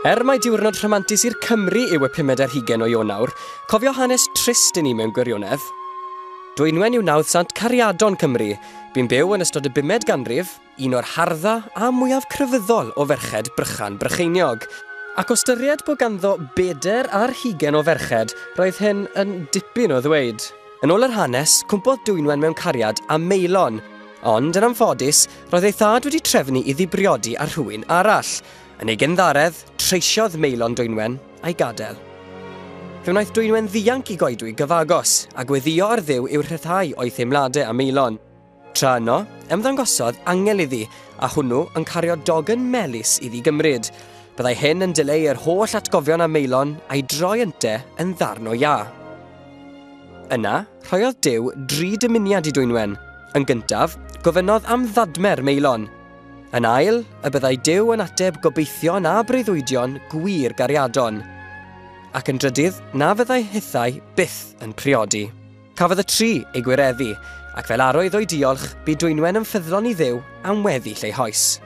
Mai diwrnod rhamantus i'r Cymru yw y 15 o Ionawr, cofio hanes trist i ni mewn gwirionedd. Dwynwen yw nawdd Sant Cariadon Cymru. Bu'n byw yn ystod y 5 ganrif, un o'r hardda a mwyaf crefyddol o ferched Brychan Brycheiniog. Ac o styried bod ganddo 4 ar 20 o ferched, roedd hyn yn dipyn o ddweud. Yn ôl yr hanes, cwmpodd Dwynwen mewn cariad a meilon, ond yn amffodus, roedd ei thad wedi trefnu iddi briodi ar rhywun arall. Yn ei gynddaredd, treisiodd meilon Dwynwen a'i gadael. Fe wnaeth Dwynwen ddianc i goedwi gyfagos, a gweddio ar ddiw i'w rhyddhau o'i theimladau a meilon. Tra yno, ymddangosodd angel iddi, a hwnnw yn cario dogen melys iddi gymryd. Byddai hyn yn dileu yr holl atgofion a meilon a'i droi ynte yn ddarn o ia. Yna, rhoiodd Duw 3 dymuniad i Dwynwen. Yn gyntaf, gofynnodd am ddadmer meilon. Yn ail, y byddai Duw yn ateb gobeithio na breuddwydion gwir gariadon. Ac yn drydydd, na fyddai hithau byth yn priodi. Cafodd y 3 ei gwireddu, ac fel arwydd o'i diolch, bu Dwynwen yn ffyddlon i Dduw am weddill ei hoes.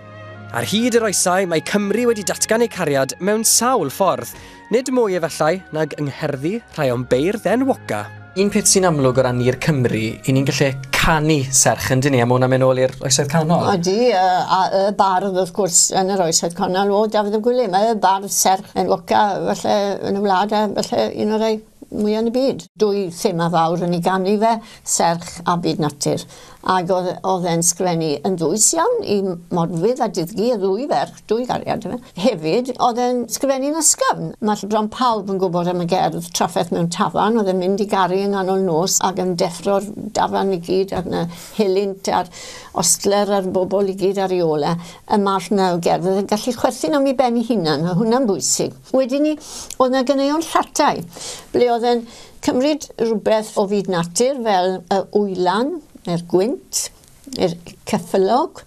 Ar hyd yr oesau, mae Cymru wedi datgan eu cariad mewn sawl ffordd, nid mwy efallai nag yngherdddu rhai o'n beirdd enwoca. Un peth sy'n amlwg o ran i'r Cymru, i ni'n gallu canu serch yn dyn ni am hwnna mewn ôl i'r oesoedd canol. Ydy, a y bardd wrth gwrs yn yr oesoedd canol o Dafydd y Gwilym, y bardd serch enwoca falle yn y wlad a falle un o'r rhai mwyaf yn y byd. 2 thema fawr yn ei ganu fe, serch a byd natur. Ac oedd e'n sgwennu yn ddwys iawn i modfydd a dyddgu y 2 ferch, 2 gariad. Hefyd, oedd e'n sgwennu'n ysgafn. Mae bron pawb yn gwybod am y gerdd Trafferth mewn tafarn, oedd e'n mynd i gari yng nghanol nos ac yn deffro'r dafarn i gyd ar yna helynt a'r ostler a'r bobl i gyd ar ei ole. Y marth na o gerdd, oedd e'n gallu chwerthu'n am ei ben ei hunan, a hwnna'n bwysig. Wedyn ni, oedd yna gynneuon llatau, ble oedd e'n cymryd rhywbeth o fyd natur fel y wylan, yr gwynt, yr ceffylog,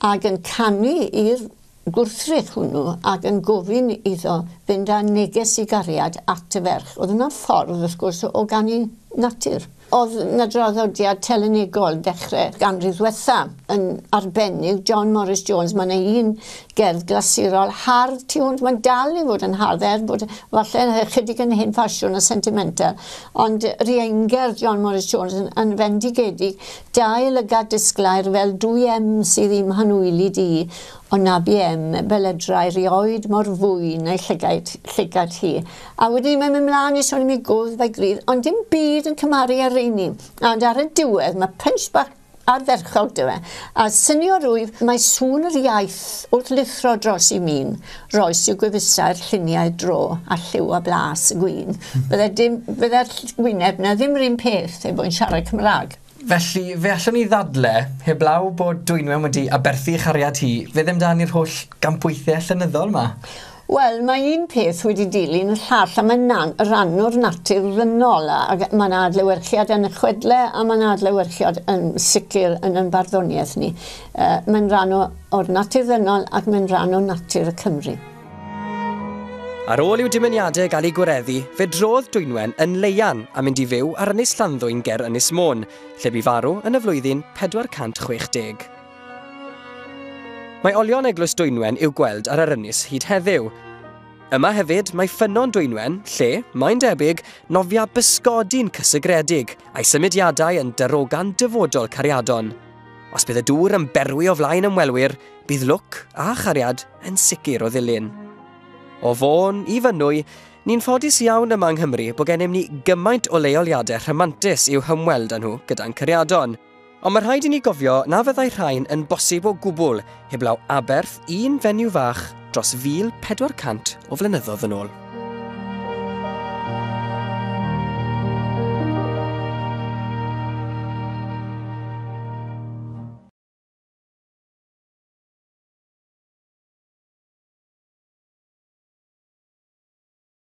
ac yn canu i'r gwrthrych hwnnw ac yn gofyn iddo fynd â neges i gariad at y ferch. Oedd yna ffordd, wrth gwrs, o ganu natur. Oedd yna draddodiad telenigol dechrau ganrif ddiwetha yn arbennig John Morris Jones. Mae yna un gerdd glasurol hardd tu hwnt. Mae'n dal i fod yn hardd bod falle chydig yn hen ffasiwn a sentimental. Ond riengerdd John Morris Jones yn fendigedig 2 lygad disglair fel 2M sydd ddim hanwyli di o na BM beledrai rioed mor fwy neu llygad hi. A wedyn mae'n mynd mlaen i sôn am ei gwrdd fe grydd, ond dim byd yn cymaru ar reini. Ond ar y diwedd mae punch bach arferchog dywe. A synio rwyf, mae sŵn yr iaith wrth lithro dros i min, roes i'w gwefusau'r lluniau dro a lliw a blas y gwyn. Bydde'r gwyneb na ddim yr un peth ei bod yn siarad Cymraeg. Felly, fe allwn ni ddadle, heblaw bod Dwynwen wedi aberthu chariad hi, fe ddim dan i'r holl gampweithiau llenyddol yma? Wel, mae un peth wedi dilyn y llall, a mae'n rhan o'r natur ddynol. Mae'n adlewyrchiad yn y chwedle, a mae'n adlewyrchiad yn sicr yn ein barddoniaeth ni. Mae'n rhan o'r natur ddynol ac mae'n rhan o natur y Cymru. Ar ôl i'w dymuniadau gael ei gwireddu, fe drodd Dwynwen yn leian a mynd i fyw ar Ynys Llanddwyn ger Ynys Môn, lle bu farw yn y flwyddyn 460. Mae olion eglwys Dwynwen i'w gweld ar yr ynys hyd heddiw. Yma hefyd mae ffynon Dwynwen, lle, mae'n debyg, nofia bysgodi'n cysygredig, a'i symudiadau yn darogan dyfodol cariadon. Os bydd y dŵr yn berwi o flaen ymwelwyr, bydd lwc a chariad yn sicr o ddilyn. O fôn i fynwy, ni'n ffodus iawn yma yng Nghymru bod gennym ni gymaint o leoliadau rhamantus i'w hymweld â nhw gyda'n cariadon. Ond mae rhaid i ni gofio na fyddai rhain yn bosib o gwbl heblaw aberth un fenyw fach dros 1400 o flynyddoedd yn ôl.